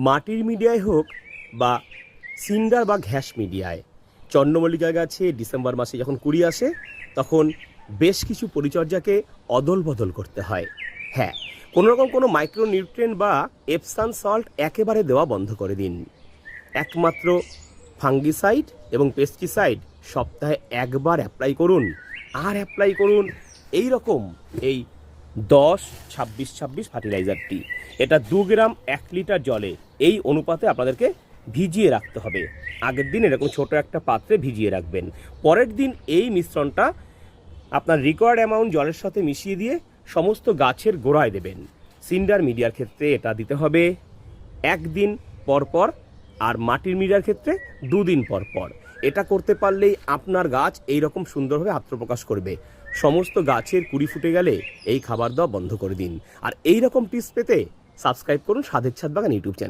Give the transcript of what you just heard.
মাটির মিডিয়ায় হোক বা সিন্ডার বা ঘ্যাস মিডিয়ায়, চন্দ্রমল্লিকা গাছে ডিসেম্বর মাসে যখন কুড়ি আসে তখন বেশ কিছু পরিচর্যাকে অদল বদল করতে হয়। হ্যাঁ, কোনোরকম কোনো মাইক্রোনিউট্রিয়েন্ট বা এপসাম সল্ট একেবারে দেওয়া বন্ধ করে দিন। একমাত্র ফাঙ্গিসাইড এবং পেস্টিসাইড সপ্তাহে একবার অ্যাপ্লাই করুন, আর অ্যাপ্লাই করুন এই 10-26-26 ফার্টিলাইজারটি। এটা 2 গ্রাম 1 লিটার জলে এই অনুপাতে আপনাদেরকে ভিজিয়ে রাখতে হবে। আগের দিন এরকম ছোট একটা পাত্রে ভিজিয়ে রাখবেন, পরের দিন এই মিশ্রণটা আপনার রিকোয়ার্ড অ্যামাউন্ট জলের সাথে মিশিয়ে দিয়ে সমস্ত গাছের গোড়ায় দেবেন। সিন্ডার মিডিয়ার ক্ষেত্রে এটা দিতে হবে 1 দিন পর পর, আর মাটির মিডিয়ার ক্ষেত্রে 2 দিন পর পর। এটা করতে পারলেই আপনার গাছ এইরকম সুন্দরভাবে আত্মপ্রকাশ করবে। সমস্ত গাছের কুড়ি ফুটে গেলে এই খাবার দেওয়া বন্ধ করে দিন। আর এই রকম টিপস পেতে সাবস্ক্রাইব করুন স্বাদের ছাদ বাগান ইউটিউব চ্যানেল।